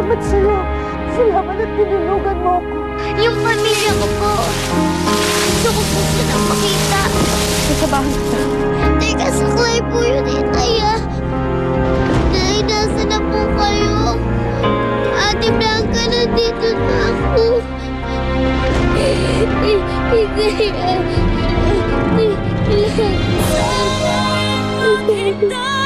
Salamat sa'yo. Salamat at tinulugan mo ako. Yung pamilya ko po. Gusto ko po silang makita. Sasabahan kita. Teka, saklay po yun eh, Taya. Nay, nasa na po kayo? Ate Blanca, nandito na ako. Hindi.